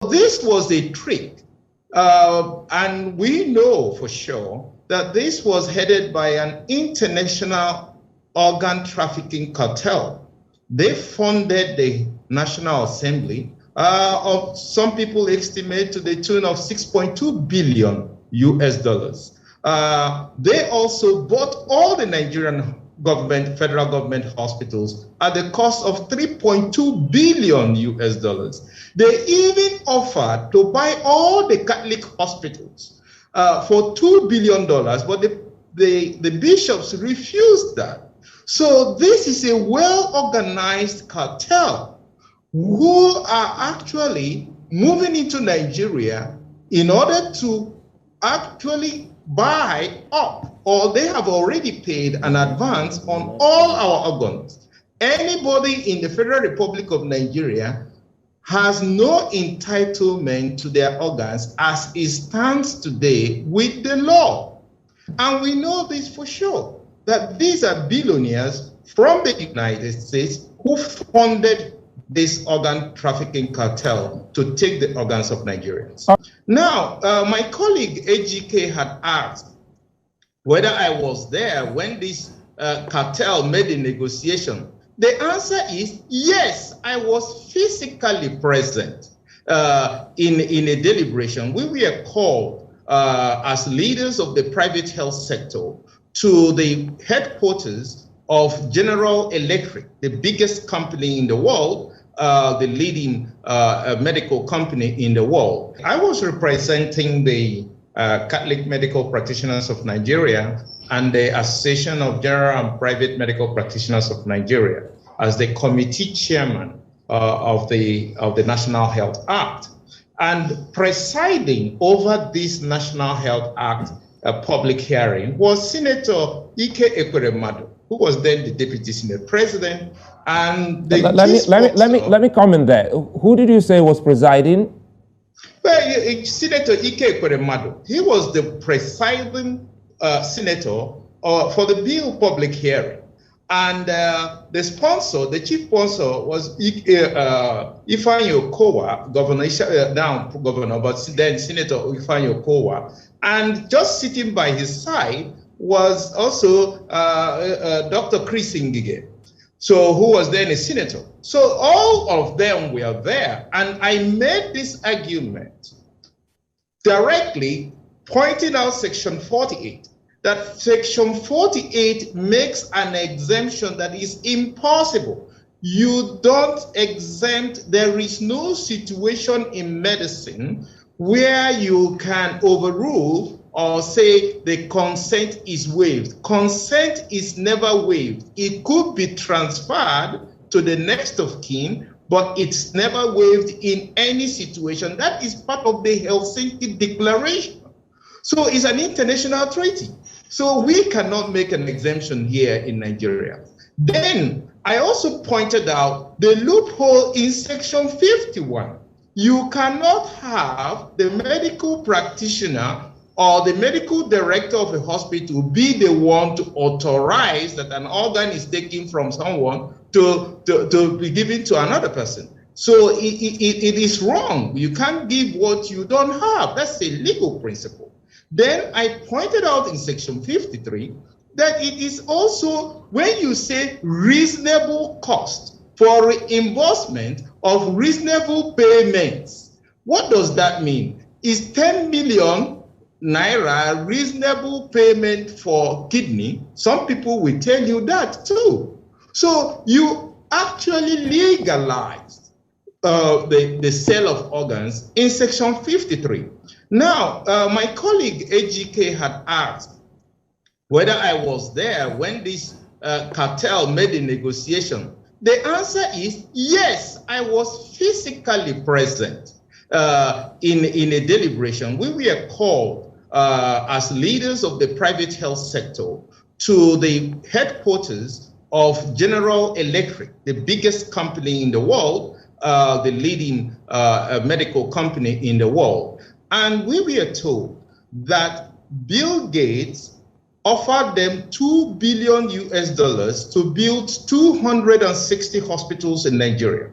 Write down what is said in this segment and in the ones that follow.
this was a trick. And we know for sure that this was headed by an international organ trafficking cartel. They funded the National Assembly, of some people estimate to the tune of 6.2 billion US dollars. They also bought all the Nigerian government, federal government hospitals at the cost of 3.2 billion US dollars. They even offered to buy all the Catholic hospitals for $2 billion, but the bishops refused that. So this is a well-organized cartel who are actually moving into Nigeria in order to actually buy up, or they have already paid an advance on all our organs. Anybody in the Federal Republic of Nigeria has no entitlement to their organs as it stands today with the law. And we know this for sure, that these are billionaires from the United States who funded this organ trafficking cartel to take the organs of Nigerians. Now, my colleague AGK had asked whether I was there when this cartel made the negotiation. The answer is yes, I was physically present in a deliberation. We were called as leaders of the private health sector to the headquarters of General Electric, the biggest company in the world, the leading medical company in the world. I was representing the Catholic Medical Practitioners of Nigeria and the Association of General and Private Medical Practitioners of Nigeria as the committee chairman of the National Health Act. And presiding over this National Health Act public hearing was Senator Ekweremadu, who was then the Deputy Senate President. And let me comment there. Who did you say was presiding? Well, Senator Ekweremadu, he was the presiding senator for the bill public hearing. And the sponsor, the chief sponsor was Ifeanyi Okowa, now governor, but then Senator Ifeanyi Okowa. And just sitting by his side was also Dr. Chris Ngige, so who was then a senator. So all of them were there. And I made this argument directly pointing out Section 48, that Section 48 makes an exemption that is impossible. You don't exempt, there is no situation in medicine where you can overrule or say the consent is waived. Consent is never waived. It could be transferred to the next of kin, but it's never waived in any situation. That is part of the Helsinki Declaration. So it's an international treaty. So we cannot make an exemption here in Nigeria. Then I also pointed out the loophole in Section 51. You cannot have the medical practitioner or the medical director of a hospital be the one to authorize that an organ is taken from someone to be given to another person. So it is wrong. You can't give what you don't have. That's a legal principle. Then I pointed out in Section 53 that it is also, when you say reasonable cost for reimbursement of reasonable payments, what does that mean? Is 10 million Naira reasonable payment for kidney? Some people will tell you that too. So you actually legalized the sale of organs in Section 53. Now, my colleague AGK had asked whether I was there when this cartel made the negotiation. The answer is yes, I was physically present in a deliberation. We were called as leaders of the private health sector to the headquarters of General Electric, the biggest company in the world, the leading medical company in the world. And we were told that Bill Gates offered them $2 billion US to build 260 hospitals in Nigeria.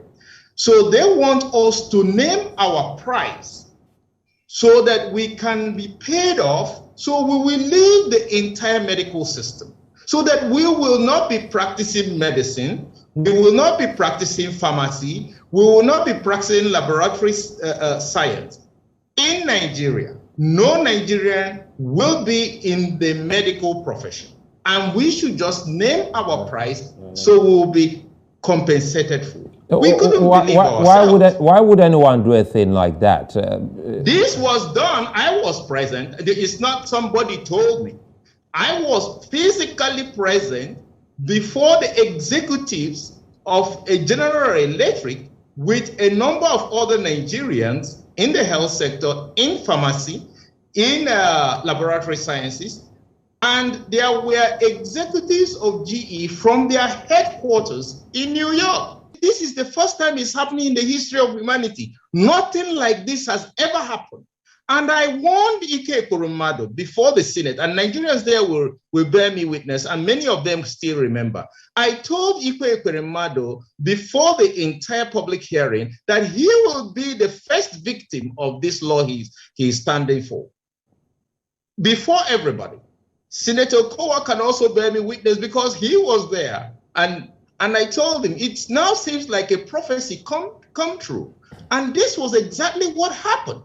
So they want us to name our price so that we can be paid off, so we will leave the entire medical system, so that we will not be practicing medicine, we will not be practicing pharmacy, we will not be practicing laboratory science. In Nigeria, no Nigerian will be in the medical profession. And we should just name our price so we will be compensated for. We couldn't believe ourselves. Why would anyone do a thing like that? This was done. I was present. It's not somebody told me. I was physically present before the executives of a General Electric with a number of other Nigerians in the health sector, in pharmacy, in laboratory sciences, and there were executives of GE from their headquarters in New York. This is the first time it's happening in the history of humanity. Nothing like this has ever happened. And I warned Ekweremadu before the Senate, and Nigerians there will bear me witness, and many of them still remember. I told Ekweremadu before the entire public hearing that he will be the first victim of this law he's standing for. Before everybody. Senator Okowa can also bear me witness because he was there. And I told him, it now seems like a prophecy come true. And this was exactly what happened.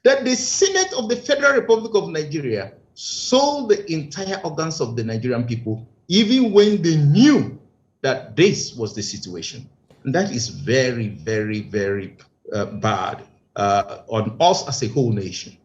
That the Senate of the Federal Republic of Nigeria sold the entire organs of the Nigerian people, even when they knew that this was the situation. And that is very, very, very bad on us as a whole nation.